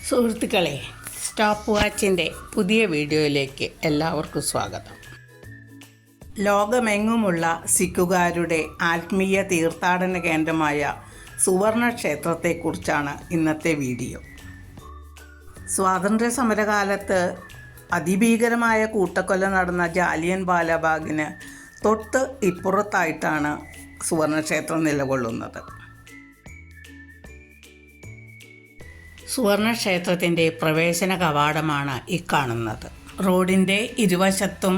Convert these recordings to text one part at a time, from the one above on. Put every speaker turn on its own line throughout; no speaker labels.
സുഹൃത്തുക്കളെ, സ്റ്റോപ്പ് വാച്ചിൻ്റെ പുതിയ വീഡിയോയിലേക്ക് എല്ലാവർക്കും സ്വാഗതം. ലോകമെങ്ങുമുള്ള സിഖുകാരുടെ ആത്മീയ തീർത്ഥാടന കേന്ദ്രമായ സുവർണ ക്ഷേത്രത്തെക്കുറിച്ചാണ് ഇന്നത്തെ വീഡിയോ. സ്വാതന്ത്ര്യ സമരകാലത്ത് അതിഭീകരമായ കൂട്ടക്കൊല നടന്ന ജാലിയൻ വാലാബാഗിന് തൊട്ട് ഇപ്പുറത്തായിട്ടാണ് സുവർണക്ഷേത്രം നിലകൊള്ളുന്നത്. സുവർണക്ഷേത്രത്തിൻ്റെ പ്രവേശന കവാടമാണ് ഈ കാണുന്നത്. റോഡിൻ്റെ ഇരുവശത്തും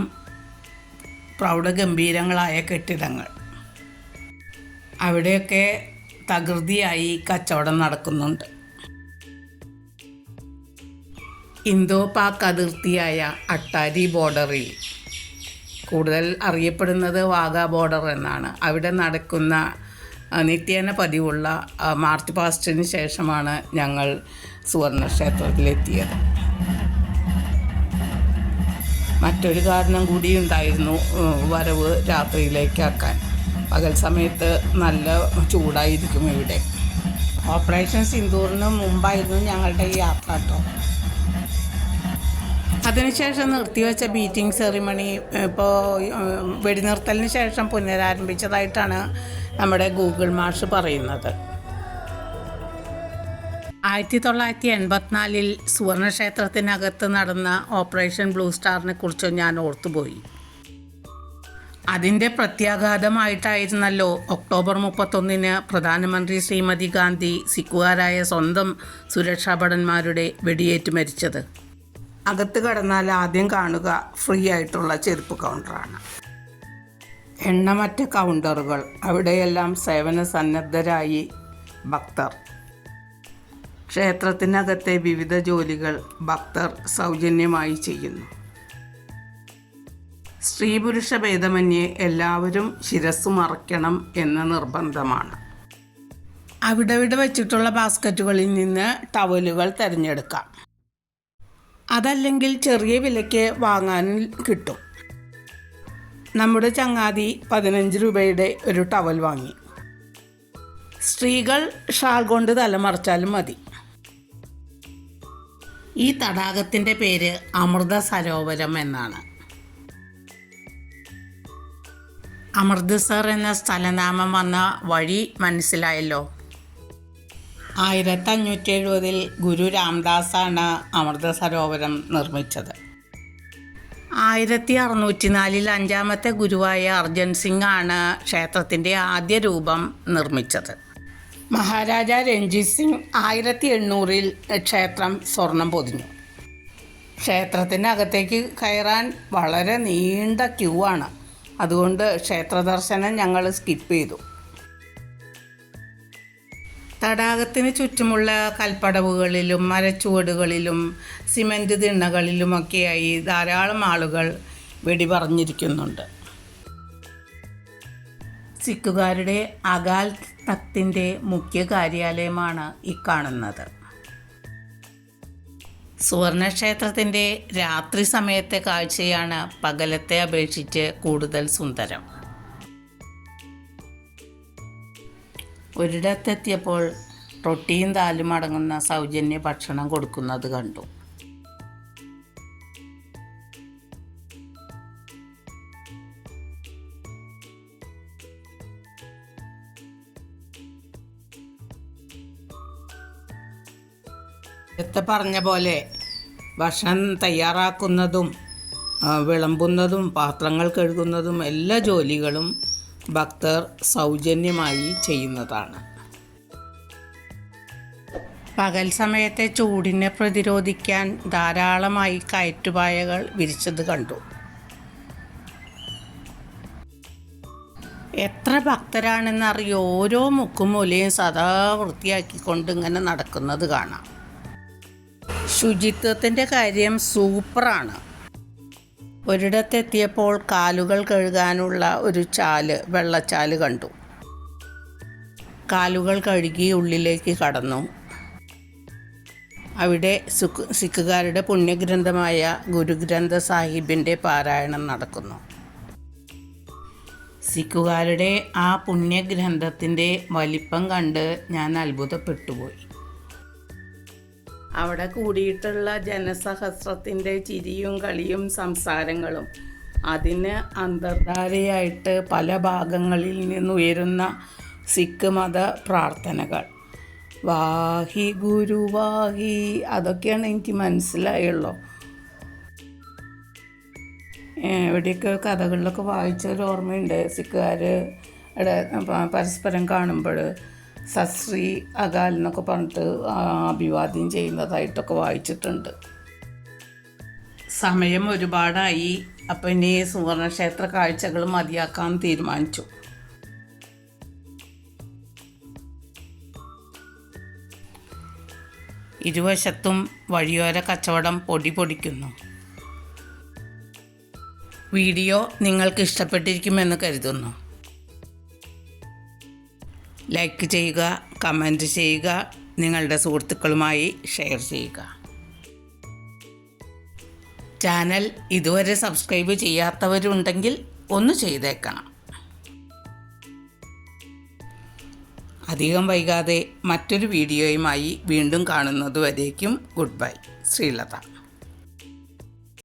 പ്രൗഢഗംഭീരങ്ങളായ കെട്ടിടങ്ങൾ. അവിടെയൊക്കെ തകൃതിയായി കച്ചവടം നടക്കുന്നുണ്ട്. ഇന്തോ പാക് അതിർത്തിയായ അട്ടാരി ബോർഡറിൽ, കൂടുതൽ അറിയപ്പെടുന്നത് വാഗ ബോർഡർ എന്നാണ്, അവിടെ നടക്കുന്ന നിത്യേന പതിവുള്ള മാർച്ച് പാസ്റ്റിന് ശേഷമാണ് ഞങ്ങൾ സുവർണക്ഷേത്രത്തിലെത്തിയത്. മറ്റൊരു കാരണം കൂടി ഉണ്ടായിരുന്നു വരവ് രാത്രിയിലേക്കാക്കാൻ. പകൽ സമയത്ത് നല്ല ചൂടായിരിക്കും ഇവിടെ. ഓപ്പറേഷൻ സിന്ദൂറിന് മുമ്പായിരുന്നു ഞങ്ങളുടെ ഈ യാത്ര കേട്ടോ. അതിനുശേഷം നിർത്തിവെച്ച ബീറ്റിംഗ് സെറിമണി ഇപ്പോൾ വെടിനിർത്തലിന് ശേഷം പുനരാരംഭിച്ചതായിട്ടാണ് നമ്മുടെ ഗൂഗിൾ മാഷ് പറയുന്നത്. 1984 സുവർണക്ഷേത്രത്തിനകത്ത് നടന്ന ഓപ്പറേഷൻ ബ്ലൂ സ്റ്റാറിനെ കുറിച്ച് ഞാൻ ഓർത്തുപോയി. അതിൻ്റെ പ്രത്യാഘാതമായിട്ടായിരുന്നല്ലോ ഒക്ടോബർ 31 പ്രധാനമന്ത്രി ശ്രീമതി ഗാന്ധി സിഖുകാരായ സ്വന്തം സുരക്ഷാഭടന്മാരുടെ വെടിയേറ്റ് മരിച്ചത്. അകത്ത് കടന്നാൽ ആദ്യം കാണുക ഫ്രീ ആയിട്ടുള്ള ചെരുപ്പ് കൗണ്ടറാണ്. എണ്ണമറ്റ കൗണ്ടറുകൾ, അവിടെയെല്ലാം സേവന സന്നദ്ധരായി ഭക്തർ. ക്ഷേത്രത്തിനകത്തെ വിവിധ ജോലികൾ ഭക്തർ സൗജന്യമായി ചെയ്യുന്നു. സ്ത്രീ പുരുഷ ഭേദമന്യേ എല്ലാവരും ശിരസ്സ് മറയ്ക്കണം എന്ന നിർബന്ധമാണ്. അവിടെ വെച്ചിട്ടുള്ള ബാസ്ക്കറ്റുകളിൽ നിന്ന് ടവലുകൾ തിരഞ്ഞെടുക്കാം. അതല്ലെങ്കിൽ ചെറിയ വിലയ്ക്ക് വാങ്ങാൻ കിട്ടും. നമ്മുടെ ചങ്ങാതി 15 രൂപയുടെ ഒരു ടവൽ വാങ്ങി. സ്ത്രീകൾ ഷാൾ കൊണ്ട് തലമറച്ചാലും മതി. ഈ തടാകത്തിൻ്റെ പേര് അമൃത സരോവരം എന്നാണ്. അമൃത്സർ എന്ന സ്ഥലനാമം വന്ന വഴി മനസ്സിലായല്ലോ. 1570 ഗുരു രാംദാസാണ് അമൃത സരോവരം നിർമ്മിച്ചത്. 1604 അഞ്ചാമത്തെ ഗുരുവായ അർജൻ സിംഗ് ആണ് ക്ഷേത്രത്തിൻ്റെ ആദ്യ രൂപം നിർമ്മിച്ചത്. മഹാരാജ രഞ്ജിത് സിംഗ് 1800 ക്ഷേത്രം സ്വർണം പൊതിഞ്ഞു. ക്ഷേത്രത്തിനകത്തേക്ക് കയറാൻ വളരെ നീണ്ട ക്യൂ ആണ്. അതുകൊണ്ട് ക്ഷേത്ര ദർശനം ഞങ്ങൾ സ്കിപ്പ് ചെയ്തു. തടാകത്തിന് ചുറ്റുമുള്ള കൽപ്പടവുകളിലും മരച്ചുവടുകളിലും സിമൻറ്റ് തിണ്ണകളിലുമൊക്കെയായി ധാരാളം ആളുകൾ വെടിപറഞ്ഞിരിക്കുന്നുണ്ട്. സിഖുകാരുടെ അകാൽ തഖ്തിൻ്റെ മുഖ്യ കാര്യാലയമാണ് ഈ കാണുന്നത്. സുവർണക്ഷേത്രത്തിൻ്റെ രാത്രി സമയത്തെ കാഴ്ചയാണ് പകലത്തെ അപേക്ഷിച്ച് കൂടുതൽ സുന്ദരം. ഒരിടത്തെത്തിയപ്പോൾ റൊട്ടിയും ദാലും അടങ്ങുന്ന സൗജന്യ ഭക്ഷണം കൊടുക്കുന്നത് കണ്ടു. നേരത്തെ പറഞ്ഞ പോലെ ഭക്ഷണം തയ്യാറാക്കുന്നതും വിളമ്പുന്നതും പാത്രങ്ങൾ കഴുകുന്നതും എല്ലാ ജോലികളും ഭക്തർ സൗജന്യമായി ചെയ്യുന്നതാണ്. പകൽ സമയത്തെ ചൂടിനെ പ്രതിരോധിക്കാൻ ധാരാളമായി കയറ്റുപായകൾ വിരിച്ചത് കണ്ടു. എത്ര ഭക്തരാണെന്നറിയോ, ഓരോ മുക്കും മൂലയും സദാ വൃത്തിയാക്കിക്കൊണ്ട് ഇങ്ങനെ നടക്കുന്നത് കാണാം. ശുചിത്വത്തിൻ്റെ കാര്യം സൂപ്പറാണ്. ഒരിടത്തെത്തിയപ്പോൾ കാലുകൾ കഴുകാനുള്ള ഒരു വെള്ളച്ചാല് കണ്ടു. കാലുകൾ കഴുകി ഉള്ളിലേക്ക് കടന്നു. അവിടെ സിഖുകാരുടെ പുണ്യഗ്രന്ഥമായ ഗുരുഗ്രന്ഥ സാഹിബിൻ്റെ പാരായണം നടക്കുന്നു. സിഖുകാരുടെ ആ പുണ്യഗ്രന്ഥത്തിൻ്റെ വലിപ്പം കണ്ട് ഞാൻ അത്ഭുതപ്പെട്ടുപോയി. അവിടെ കൂടിയിട്ടുള്ള ജനസഹസ്രത്തിൻ്റെ ചിരിയും കളിയും സംസാരങ്ങളും അതിന് അന്തർധാരയായിട്ട് പല ഭാഗങ്ങളിൽ നിന്നുയരുന്ന സിഖ് മത പ്രാർത്ഥനകൾ, വാഹി ഗുരുവാഹി, അതൊക്കെയാണ് എനിക്ക് മനസ്സിലായുള്ളൂ. എവിടെയൊക്കെ കഥകളിലൊക്കെ വായിച്ചൊരു ഓർമ്മയുണ്ട്. സിഖുകാരുടെ പരസ്പരം കാണുമ്പോൾ സശ്രീ അകാൽ എന്നൊക്കെ പറഞ്ഞിട്ട് അഭിവാദ്യം ചെയ്യുന്നതായിട്ടൊക്കെ വായിച്ചിട്ടുണ്ട്. സമയം ഒരുപാടായി. അപ്പം ഇനി സുവർണക്ഷേത്ര കാഴ്ചകൾ മതിയാക്കാൻ തീരുമാനിച്ചു. ഇരുവശത്തും വഴിയോര കച്ചവടം പൊടിക്കുന്നു. വീഡിയോ നിങ്ങൾക്ക് ഇഷ്ടപ്പെട്ടിരിക്കുമെന്ന് കരുതുന്നു. ലൈക്ക് ചെയ്യുക, കമൻറ്റ് ചെയ്യുക, നിങ്ങളുടെ സുഹൃത്തുക്കളുമായി ഷെയർ ചെയ്യുക. ചാനൽ ഇതുവരെ സബ്സ്ക്രൈബ് ചെയ്യാത്തവരുണ്ടെങ്കിൽ ഒന്ന് ചെയ്തേക്കണം. അധികം വൈകാതെ മറ്റൊരു വീഡിയോയുമായി വീണ്ടും കാണുന്നതുവരേക്കും ഗുഡ് ബൈ. ശ്രീലത.